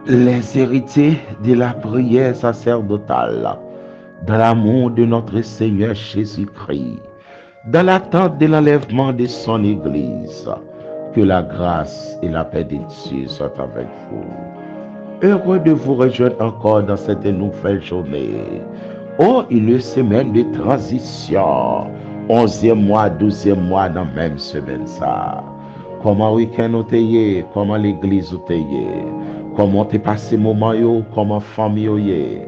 Les héritiers de la prière sacerdotale, dans l'amour de notre Seigneur Jésus-Christ, dans l'attente de l'enlèvement de son Église, que la grâce et la paix de Dieu soient avec vous. Heureux de vous rejoindre encore dans cette nouvelle journée. Oh, une semaine de transition. 11e mois, 12e mois dans la même semaine ça. Comment week-end ou t'ayé? Comment l'église ou t'ayé? Comment t'es passé moment yo? Comment famille ou yé?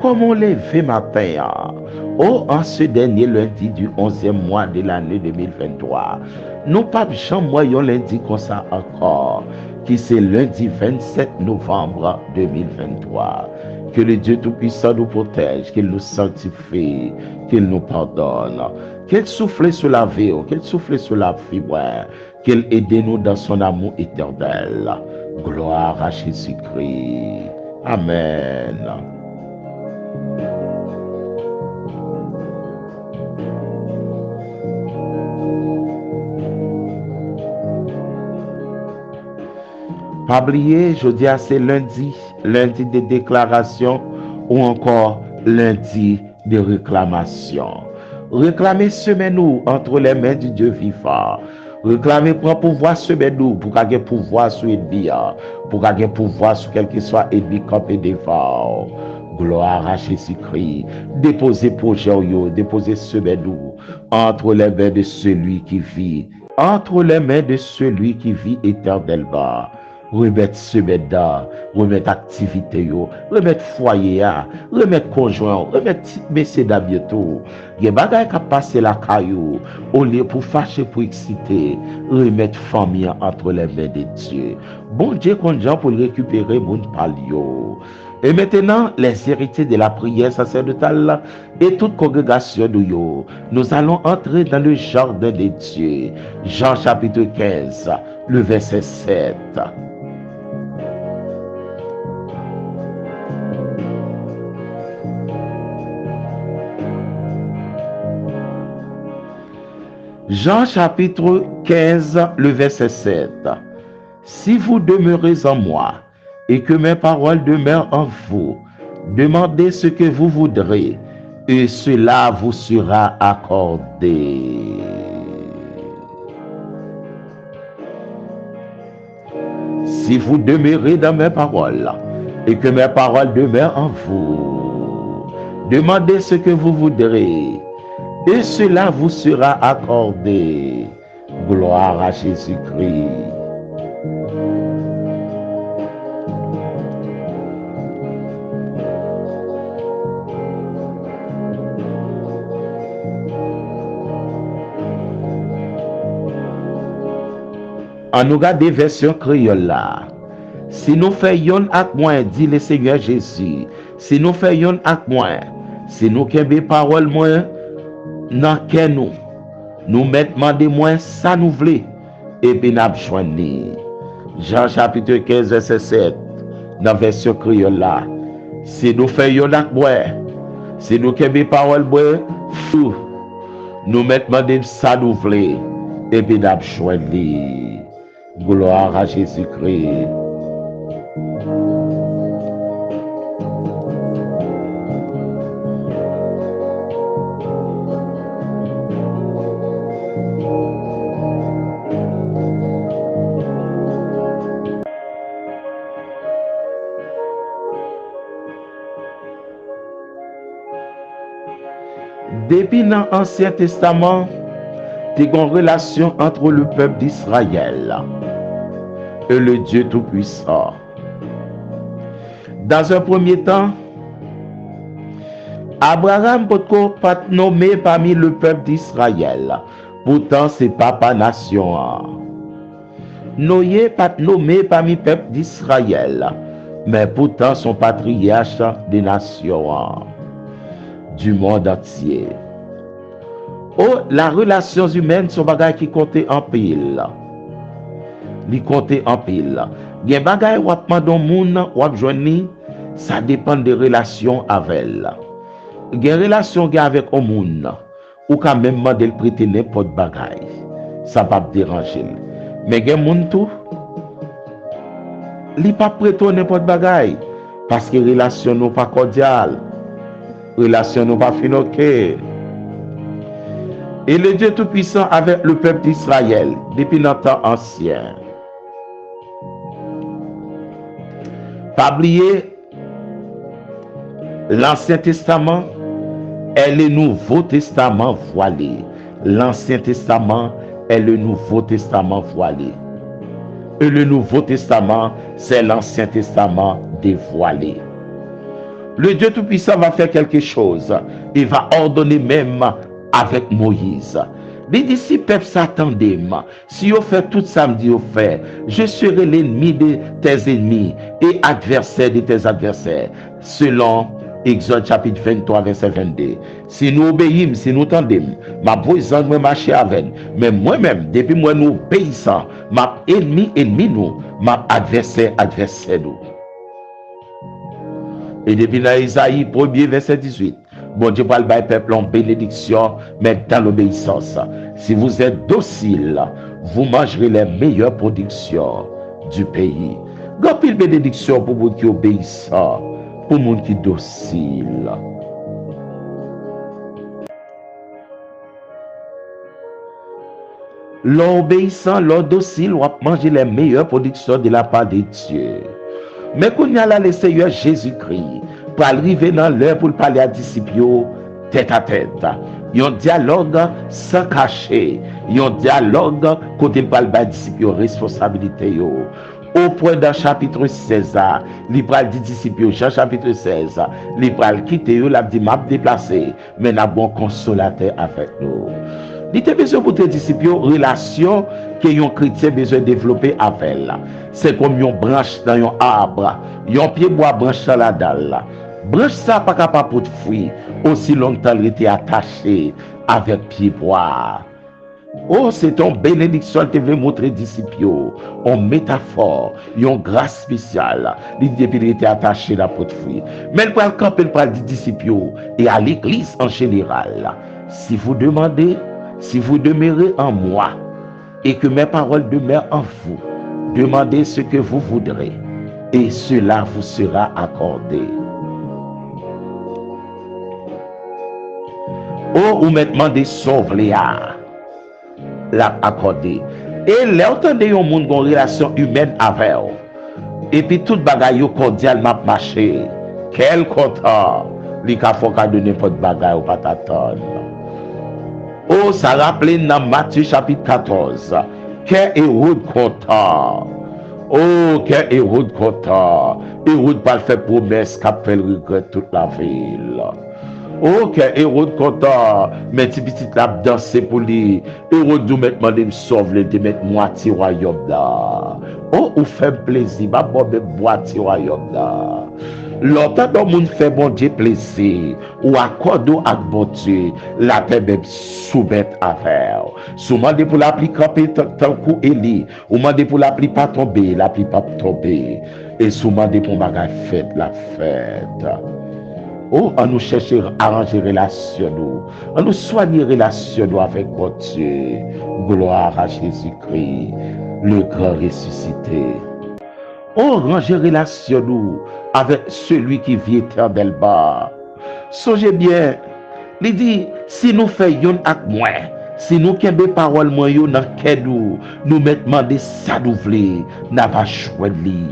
Comment lever matin? Oh, en ce dernier lundi du 11e mois de l'année 2023. Nous pas jamais moyen lundi comme ça encore, qui c'est lundi 27 novembre 2023. Que le Dieu Tout-Puissant nous protège, qu'il nous sanctifie, qu'il nous pardonne, qu'il souffle sur la vie, qu'il souffle sur la vie, ouais, qu'il aide nous dans son amour éternel. Gloire à Jésus-Christ. Amen. Pas oublier, je dis à c'est lundi, lundi de déclaration ou encore lundi de réclamation. Réclamer semaine nous entre les mains du Dieu vivant. Réclamer pour pouvoir semaine nous pour qu'il y ait pouvoir sur ennemi, pour qu'il y ait pouvoir sur quel que soit ennemi campé devant. Gloire à Jésus-Christ. Déposer projet, déposer semaine nous entre les mains de celui qui vit, entre les mains de celui qui vit éternellement. Remettre semaine là, remettre activité yo, remettre foyer remettre conjoint, remettre messieurs bientôt. Il y a bagay qui passer la caillou au lieu pour fâcher pour exciter, remettre famille entre les mains de Dieu. Bon Dieu conjoint pour récupérer mon palio. Et maintenant, les héritiers de la prière sacerdotale et toute congrégation de yo, nous allons entrer dans le jardin de Dieu. Jean chapitre 15, le verset 7. Jean chapitre 15, le verset 7. Si vous demeurez en moi et que mes paroles demeurent en vous, demandez ce que vous voudrez et cela vous sera accordé. Si vous demeurez dans mes paroles et que mes paroles demeurent en vous, demandez ce que vous voudrez et cela vous sera accordé. Gloire à Jésus-Christ. En nous garde des versions créoles là. Si nous faisons avec moi, dit le Seigneur Jésus, si nous faisons avec moi, si nous avons parole moi, dans que nous mettons de moins ça nous voulons, et puis nous joignons. Jean chapitre 15, verset 7, dans la version créole là. Si nous faisons avec moi, si nous avons parole moi, nous mettons de ça nous voulons, et puis nous joignons. Gloire à Jésus-Christ. Depuis dans l'Ancien Testament, il y a une relation entre le peuple d'Israël et le Dieu Tout-Puissant. Dans un premier temps, Abraham peut pas nommé parmi le peuple d'Israël. Pourtant, c'est papa nation. Noé pas nommé parmi le peuple d'Israël. Mais pourtant, son patriarche des nations du monde entier. Oh, la relation humaine, son bagage qui comptait en pile. Il comptait en pile. Il y a des bagages qui sont moun ou joindre, ça dépend des relations avec elle. Il y a des relations avec un moun ou quand même demander de prêter n'importe bagage. Ça va pas déranger. Mais il y a des moun tout li pas prêter n'importe bagaille parce que relation nous pas cordiale, relation nous pas finoké. Et le Dieu Tout-Puissant avec le peuple d'Israël depuis notre temps ancien. Pas oublier, l'Ancien Testament est le Nouveau Testament voilé. L'Ancien Testament est le Nouveau Testament voilé. Et le Nouveau Testament, c'est l'Ancien Testament dévoilé. Le Dieu Tout-Puissant va faire quelque chose. Il va ordonner même avec Moïse. Il dit, si peuple s'attendait, si vous faites tout ça, me dit, vous faites, je serai l'ennemi de tes ennemis et adversaire de tes adversaires. Selon Exode chapitre 23, verset 22. Si nous obéissons, si nous tendons, ma voisin me marche avec, mais moi-même, depuis moi nous obéissons, ma ennemi nous, ma adversaire nous. Et depuis dans Isaïe 1er, verset 18, bon Dieu parle par peuple en bénédiction, mais dans l'obéissance. Si vous êtes docile, vous mangerez les meilleures productions du pays. Grand pile bénédiction pour vous qui obéissent, pour les gens qui sont dociles. L'obéissant, l'docile, on va manger les meilleures productions de la part de Dieu. Mais quand il y a là le Seigneur Jésus-Christ, pour arriver dans l'heure pour parler à disciples tête à tête. Il y a un dialogue sans cacher. Il y a un dialogue côté parle à disciples responsabilité. Au point d'un chapitre 16, il parle des disciples, Jean chapitre 16, il parle quitter, il a dit m'a déplacé, mais n'a bon consolateur avec nous. Il était besoin pour tes disciples, relation que un chrétien besoin de développer avec elle. C'est comme une branche dans un arbre, un pied bois branche dans la dalle. Branche ça pas capable pour fruit aussi longtemps il était attaché avec pied bois. Oh, c'est ton bénédiction que tu veux montrer disciples, en métaphore, une grâce spéciale. Il était attaché à la fruit. Mais il parle quand il parle des disciples et à l'église en général. Si vous demandez, si vous demeurez en moi et que mes paroles demeurent en vous, demandez ce que vous voudrez et cela vous sera accordé. Oh, ou maintenant des sauve Léa, l'a accordé. Et là, entendez un monde qui a une relation humaine avec eux. Et puis tout bagaille cordial m'a marché. Quel content, li ka faut ka donner n'importe bagaille ou pas t'attendre. Oh, ça rappelle dans Matthieu chapitre 14. Quel héros content. Oh, quel héros content. Héros pas faire promesse qu'a fait le regret toute la ville. Oh, quel héros content. Mais ti petit la danser pour lui. Héros nous mettre demander me sauver de mettre moitié royaume là. Oh, ou fait plaisir, ma bonne moitié royaume là. Longtemps dans monde fait bon Dieu plaisir ou accorde à bon Dieu la paix même soumettre à faire. Souvent pour l'appli camper tant coup Élie, ou mandé pour l'appli pas tomber, l'appli pas tomber et souvent pour bagage fête la fête. Oh, on nous cherche à arranger relation nous, on nous soigner relation nous avec bon Dieu. Gloire à Jésus-Christ, le grand ressuscité. On range relation nous avec celui qui vit éternellement. Songez bien, il dit, si nous faisons avec moi, si nous avons des paroles dans nous mettons des ça nous voulons, nous pas choisi.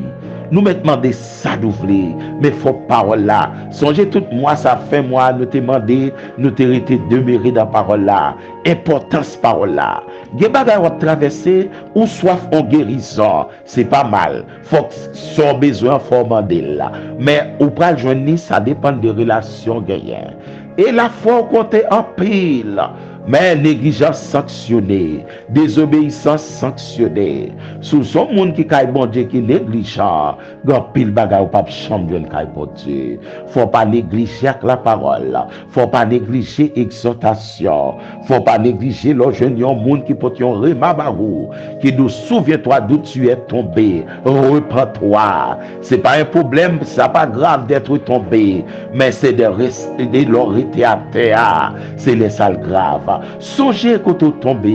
Nous mettons des ça nous voulons, mais faut parole là. Songez tout moi ça fait moi nous te demander, nous te rester demeurer dans parole là. Importance parole là. Des bagages à traverser ou soif en guérison, c'est pas mal. Faut son besoin faut demander là. Mais ou pas joindre ça dépend de relations gagnantes. Et la foi compter en pile. Mais négligence sanctionnée, désobéissance sanctionnée. Sous son monde qui caille bon Dieu qui négligent, grand pile bagay ou pas chambre caille bon Dieu. Faut pas négliger la parole, faut pas négliger exhortation, faut pas négliger le jeune monde qui peut yon remabarou, qui nous souviens-toi d'où tu es tombé, repens-toi. C'est pas un problème, c'est pas grave d'être tombé, mais c'est de rester à terre, c'est les sales graves. Songez quand tu tombes,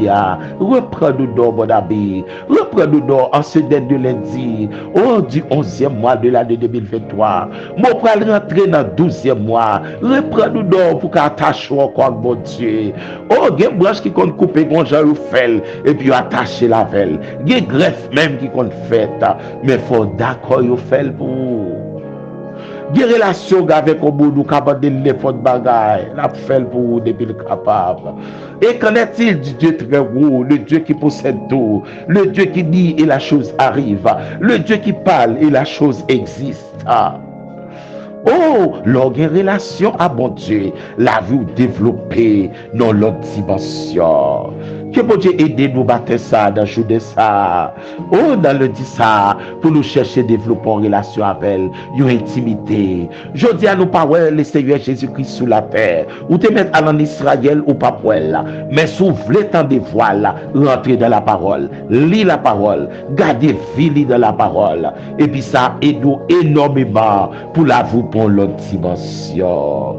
reprends-nous d'or, mon ami. Reprends-nous d'or en ce dernier lundi, du 11e mois de l'année 2023. Mon frère rentrer dans le 12e mois. Reprends-nous d'or pour qu'attacher encore, mon Dieu. Oh, il y a une branche qui compte couper, quand j'en fait, et puis attacher la velle. Il y a une greffe même qui compte fait, mais il faut d'accord, il fait pour vous. Des relations avec le monde, capable de l'effort de bagaille, la fait pour vous depuis le capable. Et qu'en est-il du Dieu très haut, le Dieu qui possède tout, le Dieu qui dit et la chose arrive, le Dieu qui parle et la chose existe. Oh, l'organe relation à bon Dieu, la vie développée dans l'autre dimension. Que bon Dieu aide nous à battre ça, dans le jour de ça. Oh, dans le dit ça, pour nous chercher développer en relation avec elle, une intimité. Je dis à nous pas le Seigneur Jésus-Christ sous la terre, ou te mettre en Israël ou pas pour elle, mais s'ouvrir tant de voiles, rentrer dans la parole, lire la parole, garder vie dans la parole, et puis ça aide nous énormément pour la vous pour l'autre dimension.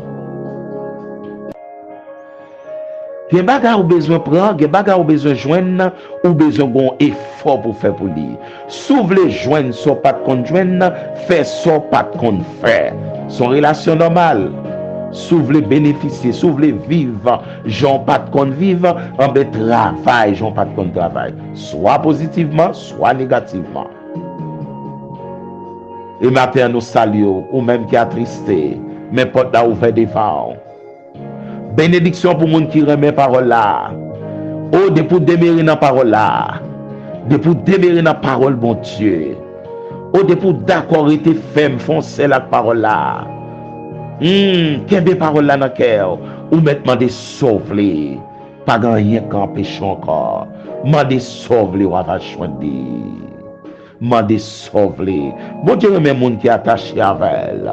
Gen bagarre ou besoin prendre, gen bagarre ou besoin joindre, ou besoin bon effort pour faire pour lui. S'ouvre les joindre, soit pas de compte joindre, fait soit pas de compte faire. Son relation normale. S'ouvre les bénéficier, s'ouvre les vivre, j'en pas de compte vivre, en ben travail, j'en pas de compte travail. Soit positivement, soit négativement. Et matin nous saluons, ou même qui a tristé, mais porte là ouvert devant. Bénédiction pour monde qui remet parole là. Oh, de pour demeurer dans parole là. De pour demeurer dans parole bon Dieu. Oh, de pour d'accord être ferme foncer la parole là. Quelle parole là dans cœur ou maintenant de sauver. Pas rien qu'empêche encore. Mande sauver ou va choisir. Mande sauver. Bon Dieu remet monde qui est attaché avec elle.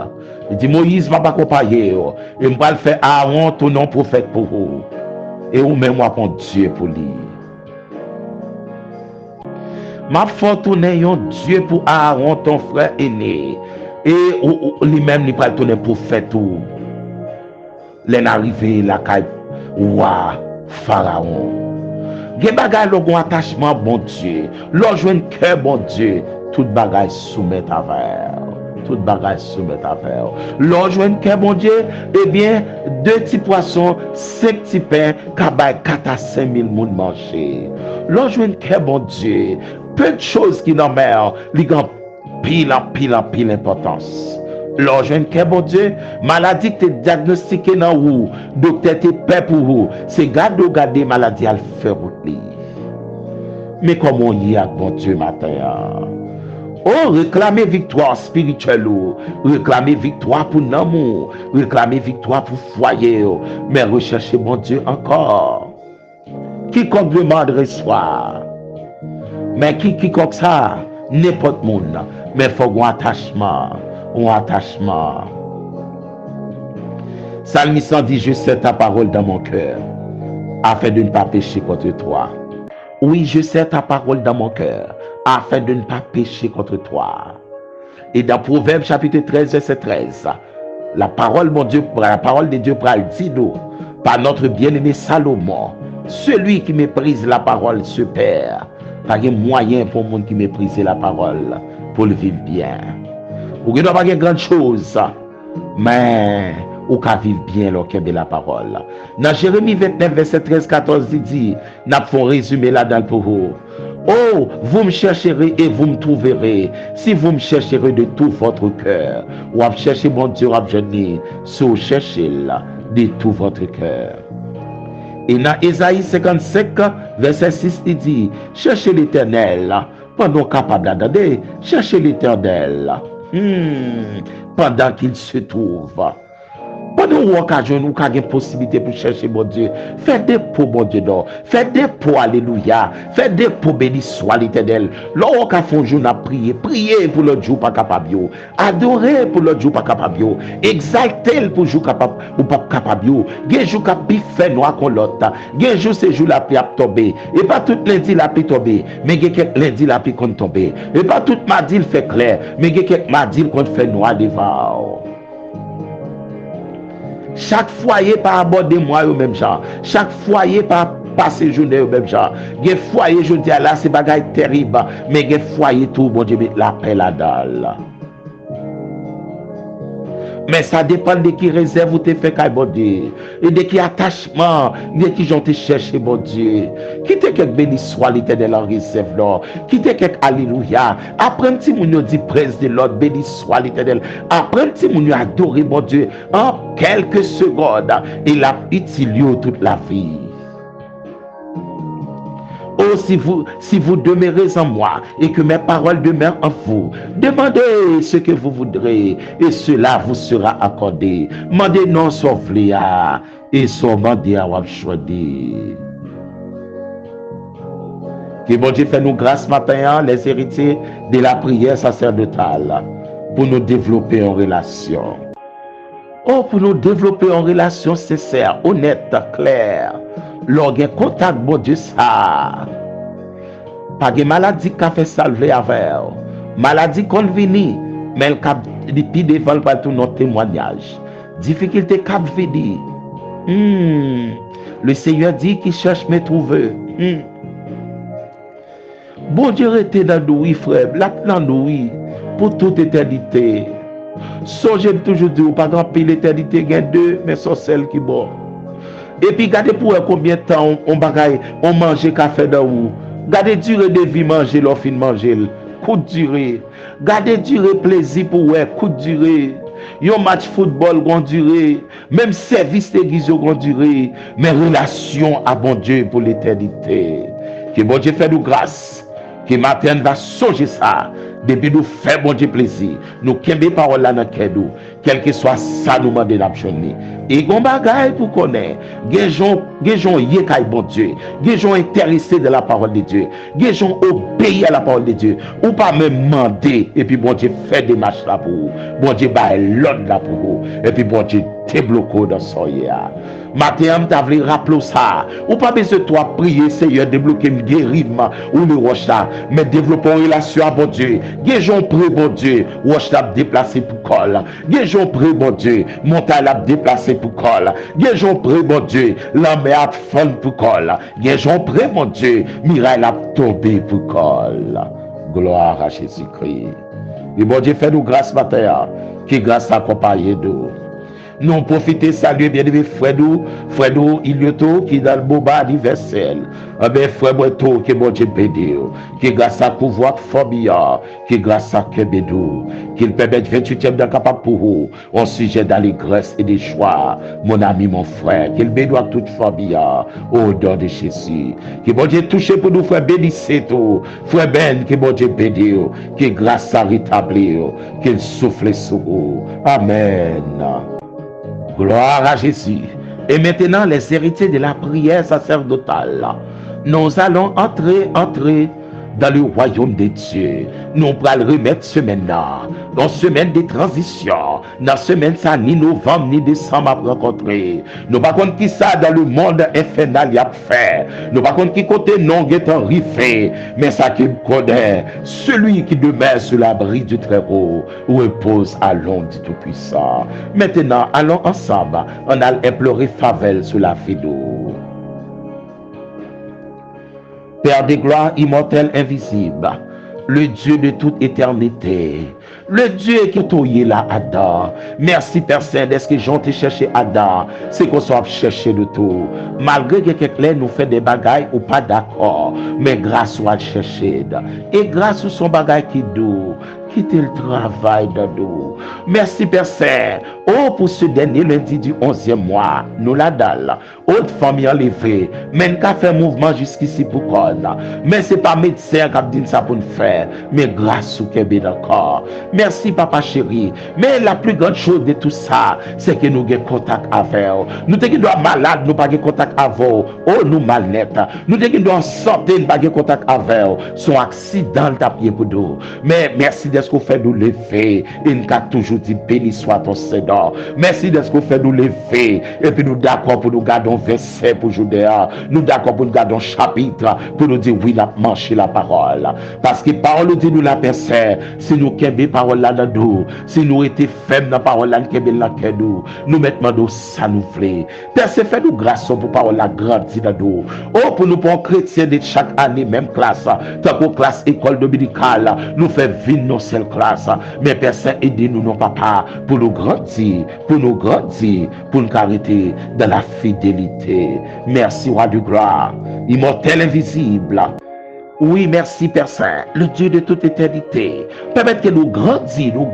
Il dit Moïse va pas accompagner et me va le faire Aaron ton nom prophète pour vous et ou même moi pour Dieu pour lui. M'a fait tourner un Dieu pour Aaron ton frère aîné et lui-même il va tourner prophète tout. L'en arrivé la caille roi Pharaon. Gen bagay lo gon attachement bon Dieu, lo joine cœur bon Dieu, tout bagay soumet à vers. Tout bagage soumettre à faire. L'enjoint que bon Dieu, eh bien, 2 petits poissons, 5 petits pains, kabay 4 à 5 000 moun manger. L'enjoint que bon Dieu, peu de choses qui n'en mer, li gan pile importance. L'enjoint que bon Dieu, maladie te diagnostiqué dans ou, docteur te paix pour vous, c'est garder maladie à le faire pour lui. Mais comment on y a bon Dieu matin? Oh, réclamer victoire spirituelle, réclamer victoire pour l'amour, réclamer victoire pour foyer, mais rechercher mon Dieu encore. Quiconque demande reçoit. Mais quiconque ça, n'importe monde, mais il faut un attachement. Psalmiste dit, je sais ta parole dans mon cœur, afin de ne pas pécher contre toi. Oui, je sais ta parole dans mon cœur, afin de ne pas pécher contre toi. Et dans Proverbe chapitre 13, verset 13, la parole de Dieu pral dit nous, par notre bien-aimé Salomon, celui qui méprise la parole se perd. Pas de moyen pour monde qui méprise la parole pour le vivre bien. Ou ne doit pas de grande chose, mais ou qu'à vivre bien de la parole. Dans Jérémie 29, verset 13-14, il dit, n'a pas résumé là-dedans pour vous. Oh, vous me chercherez et vous me trouverez. Si vous me chercherez de tout votre cœur, ou à chercher mon Dieu, à venir, si vous cherchez là, de tout votre cœur. Et dans Ésaïe 55, verset 6, il dit, cherchez l'Éternel, pendant capable d'attendre, cherchez l'Éternel, pendant qu'il se trouve. Pendant une occasion, nous avons une possibilité pour chercher mon Dieu. Faites des pots, mon Dieu, d'or. Faites des pots, alléluia. Faites des pots, béni soit l'Éternel. Lorsqu'on fait un jour, on a prié. Priez pour l'autre jour, pas capable. Adorez pour l'autre jour, pas capable. Exaltez pour le jour capable ou pas capable. Il y a un jour qui fait noir qu'on l'autre. Il y a un jour, c'est jour la pluie a tombé. Et pas tout lundi la pluie tombé. Mais il y a quelques lundi la pluie qu'on tombé. Et pas tout mardi il fait clair. Mais il y a quelques mardi qu'on fait noir devant. Chaque foyer pas aborder moi au même genre. Chaque foyer pas passer journée au même genre. Gen foyer je dis là c'est bagaille terrible, mais gen foyer tout bon Dieu met la paix là-dedans. Mais ça dépend de qui réserve ou te fait qu'à bon Dieu. Et de qui attachement, de qui j'ont te cherché, bon Dieu. Qui te quelque béni soit l'éternel en réserve là. Qui te quelque alléluia. Après un petit moun dit praise de l'autre, béni soit l'éternel. Après un petit moun adoré, bon Dieu. En quelques secondes, il a utilisé toute la vie. Oh, si vous demeurez en moi et que mes paroles demeurent en vous, demandez ce que vous voudrez et cela vous sera accordé. Mandez non sauf Léa et son mandé à choisi. Que bon Dieu fait nous grâce matin, les héritiers de la prière sacerdotale, pour nous développer en relation. Oh, pour nous développer en relation sincère, honnête, claire. Lorsqu'il contact, bon Dieu, ça. Pas de maladie qui a fait salver avec. Maladie qu'on vini, mais elle cap depuis devant par tout notre témoignage. Difficulté cap vini. Le Seigneur dit qu'il cherche me trouver. Bon Dieu était dans nous, frère, là dans nous, pour toute éternité. Songez toujours dire, pas grand pile l'éternité, il y a deux, mais c'est celle qui bon. Et puis, regardez pour combien de temps on mange café dans vous. Regardez durée de vie manger, l'offre de manger. Coup de durée. Regardez durée plaisir pour vous, coup de durée. Yon match football, grand durée. Même service d'église, grand durée. Mais relation à bon Dieu pour l'éternité. Que bon Dieu fait nous grâce. Que matin va songer ça. Depuis nous faire bon Dieu plaisir. Nous kembe parole là dans cœur nous. Quel que soit ça nous demander d'abjonner. Et gon bagay pour connaître. Genjon yé kay bon Dieu. Genjon intéressé de la parole de Dieu. Genjon obéi à la parole de Dieu. Ou pas même demander et puis bon Dieu fait des marches là pour vous. Bon Dieu bail l'ordre là pour vous. Et puis bon Dieu débloqué dans son ya. Matin, tu as voulu rappeler ça. Ou pas besoin de toi prier, Seigneur, débloquer me guérir ou le roche là. Mais développer une relation avec bon Dieu. Guéjon près bon Dieu. Roche là déplacé pour col. Guéjon près bon Dieu. Montagne là déplacé pour col. Guéjon près bon Dieu. L'homme a fond pour col. Guéjon près bon Dieu. Miraille a tombé pour col. Gloire à Jésus-Christ. Et bon Dieu fait nous grâce matin. Qui grâce accompagne nous. Nous profitons, saluer bien aimé frère nous, Ilioto, qui est dans le boba anniversaire. Ben frère Breto, qui est bon Dieu béni, qui grâce à pouvoir Fobia, qui grâce à Kebedou, qui permet 28e de capable pour vous, au sujet d'allégresse et de joie, mon ami, mon frère, qu'il bénisse à toute Fobia, au nom de Jésus. Qui bon Dieu touché pour nous, frère bénissez tout, frère Ben, qui bon Dieu béni, qui grâce à rétablir, qu'il souffle sur vous. Amen. Gloire à Jésus. Et maintenant, les héritiers de la prière sacerdotale, nous allons entrer dans le royaume de Dieu. Nous allons remettre semaine-là, dans semaine de transition, dans semaine ça, ni novembre, ni décembre à rencontrer. Nous ne savons pas qui ça dans le monde infernal y a fait. Nous ne savons pas qui côté non est en riffé, mais ça qui connaît, celui qui demeure sur l'abri du Très-Haut, où repose à l'ombre du Tout-Puissant. Maintenant, allons ensemble, on a imploré faveur sur la vie d'eau. Père de gloire immortel invisible, le Dieu de toute éternité, le Dieu qui est là, Adam. Merci, Père Saint, est-ce que j'en t'ai cherché Adam? C'est qu'on soit cherché de tout. Malgré que quelqu'un nous fait des bagailles ou pas d'accord, mais grâce à chercher. Et grâce à son bagaille qui doux, quitter le travail dans nous. Merci, Père Saint. Oh, pour ce dernier lundi du 11e mois, nous la dalle. Autre famille enlevée, même qu'à faire mouvement jusqu'ici pour qu'on. Mais c'est pas médecin qui a dit ça pour nous faire, mais grâce au Québec encore. Merci, papa chéri. Mais la plus grande chose de tout ça, c'est que nous avons contact avec vous. Nous sommes malades, nous n'avons pas contact avec vous. Oh, nous malnettes. Nous sommes sortir, nous n'avons pas contact avec vous. Son accident, le tapier pour nous. Mais merci de de ce qu'on fait nous lever. Et nous avons toujours dit béni soit ton Seigneur. Merci de ce qu'on fait nous lever. Et puis nous d'accord pour nous garder un verset pour aujourd'hui. Nous d'accord pour nous garder un chapitre pour nous dire oui, la marcher la parole. Parce que parole nous dit nous la personne. Si nous kembe parole là dans nous, si nous étions fermes dans parole là, nous mettons ça nous voulons. Père, c'est fait nous grâce pour parole la grandir dans nous. Oh, pour nous pour chrétiens de chaque année, même classe, tant que classe école dominicale, nous fait vivre nos seules classes. Mais Père, c'est aider nous, non papa, pour nous grandir, pour nous arrêter dans la fidélité. Merci, roi de gloire, immortel invisible. Oui, merci Père Saint, le Dieu de toute éternité. Permettre que nous grandissions.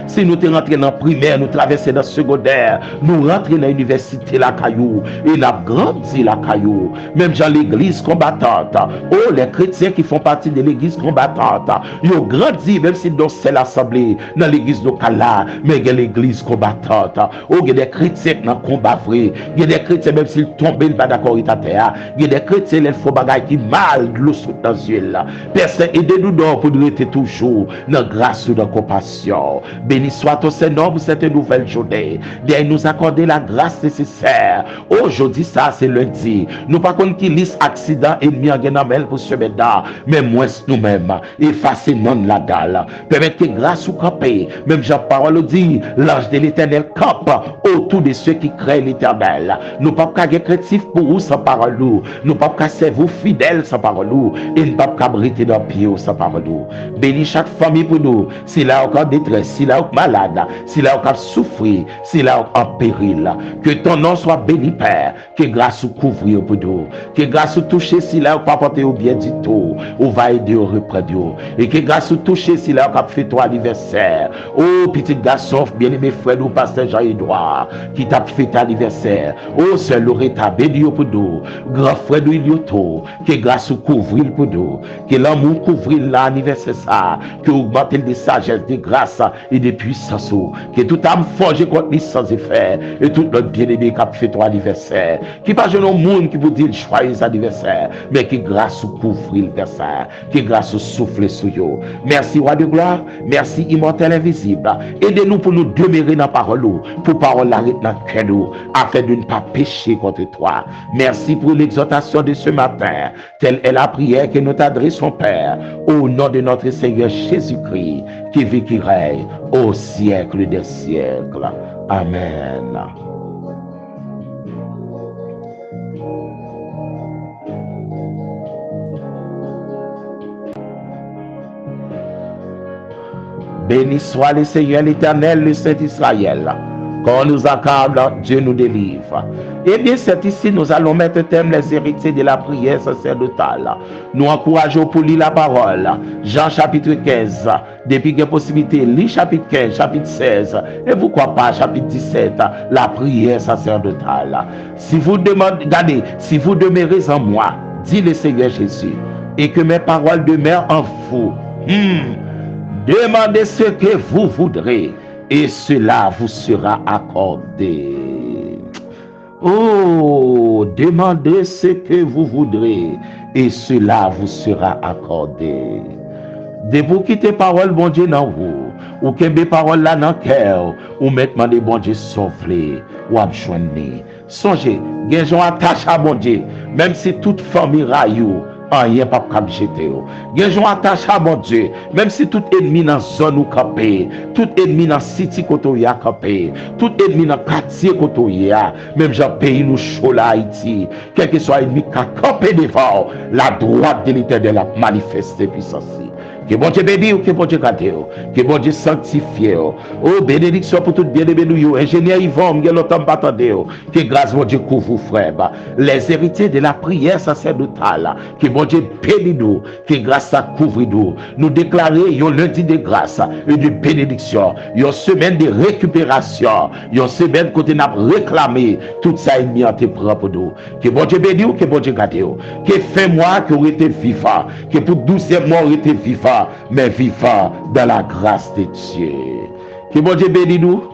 Si nous sommes rentrés dans la primaire, nous traversons dans le secondaire, nous rentrons dans l'université la caillou, et nous avons grandi la caillou. Même dans l'église combattante. Oh, les chrétiens qui font partie de l'église combattante, ils ont grandi, même si dans cette assemblée, dans l'église locale là, mais il y a l'église combattante. Oh, il y a des chrétiens qui ont combat vrai. Il y a des chrétiens, même s'ils tombent, ils ne sont pas d'accord avec la terre. Il y a des chrétiens, il faut bagaille qui mal de l'eau sous dans les yeux là. Père Saint, aidez-nous donc pour nous rester toujours dans grâce et dans compassion. Béni soit ton Seigneur pour cette nouvelle journée. Viens nous accorder la grâce nécessaire. Aujourd'hui, ça c'est lundi. Nous pas qu'on qui liste accident ennemi en guenamel pour se mettre là, mais moins nous-mêmes. Effacer non la dalle. Permettre que grâce ou camper, même Jean parole dit, l'ange de l'éternel campe autour de ceux qui craignent l'éternel. Nous pas qu'à être créatifs pour vous sans parole nous. Nous pas qu'à servir fidèles sans parole nous. Et nous pas qu'à briter dans pied sans parole nous. Bénis chaque famille pour nous. Si là encore détresse, si là encore malade, si là encore souffrir, si là encore en péril. Que ton nom soit béni, Père. Que grâce ou couvrir pour nous. Que grâce ou toucher si là pas porter au bien du tout. Ou va aider au reprendre. Et que grâce ou toucher si là encore fait ton anniversaire. Oh petit garçon, bien-aimé frère nous, pasteur Jean-Edouard, qui t'a fait anniversaire. Oh Sœur Loretta, béni pour nous. Grand frère nous, Ilioto, que grâce ou couvrir pour nous. Que l'amour couvrir l'anniversaire ça. Que augmente de sagesse, de grâce et de puissance. Que tout âme forgée contre lui sans effet. Et tout notre bien-aimé qui a fait ton anniversaire. Qui pas jeune au monde qui vous dit joyeux anniversaire. Mais que grâce ou couvrir le versaire. Que grâce ou souffler sur eux. Merci, roi de gloire. Merci, immortel invisible. Aidez-nous pour nous demeurer dans la parole. Pour parole arrêter dans le cœur nous. Afin de ne pas pécher contre toi. Merci pour l'exhortation de ce matin. Telle est la prière que nous t'adressons, Père. Au nom de notre Seigneur Jésus-Christ. Qui vit, qui règne au siècle des siècles. Amen. Béni soit le Seigneur l'Éternel, le Saint Israël. Quand on nous accable, Dieu nous délivre. Eh bien, c'est ici nous allons mettre terme les héritiers de la prière sacerdotale. Nous encourageons pour lire la parole. Jean chapitre 15. Depuis qu'il y a possibilité, lis chapitre 15, chapitre 16. Et pourquoi pas chapitre 17, la prière sacerdotale. Si vous demandez, regardez, si vous demeurez en moi, dit le Seigneur Jésus, et que mes paroles demeurent en vous. Demandez ce que vous voudrez et cela vous sera accordé. Oh, demandez ce que vous voudrez et cela vous sera accordé. De vous quitter parole, bon Dieu, dans vous, ou que mes paroles là dans le cœur, ou maintenant des bon Dieu sauver, ou abjoigner. Songez, gens attache à bon Dieu, même si toute famille raillou, rien pas comme jeter. Gen gens attache à mon Dieu, même si tout ennemi dans zone ou campé, tout ennemi dans city koto ya campé, tout ennemi dans quartier koto ya, même Jean pays nous chaud là Haïti, quel que soit ennemi qui a campé devant, la droite de l'Éternel a manifesté puissance. Que bon Dieu bénisse, que bon Dieu garde, que bon Dieu sanctifie. Oh, bénédiction pour tout bien-aimé nous, ingénieur Yvon, que l'automne m'attendait. Que grâce mon Dieu couvre vous, frère. Les héritiers de la prière sacerdotale, que bon Dieu bénisse nous, que grâce ça couvre nous. Nous déclarer un lundi de grâce et de bénédiction, une semaine de récupération, une semaine que nous avons réclamé tout ça ennemi en tes propres nous. Que bon Dieu bénisse, que bon Dieu garde, que fait-moi qui aurait été vivant, que pour 12e mois aurait été vivant, mais vivant dans la grâce de Dieu. Que bon Dieu bénisse nous,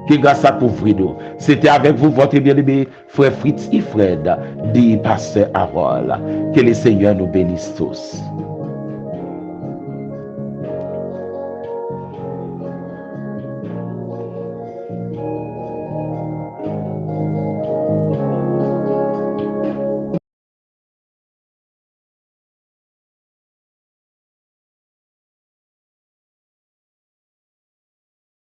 que grâce à couvre nous. C'était avec vous votre bien-aimé frère Fritz Ifred, dit pasteur Harold. Que le Seigneur nous bénisse tous.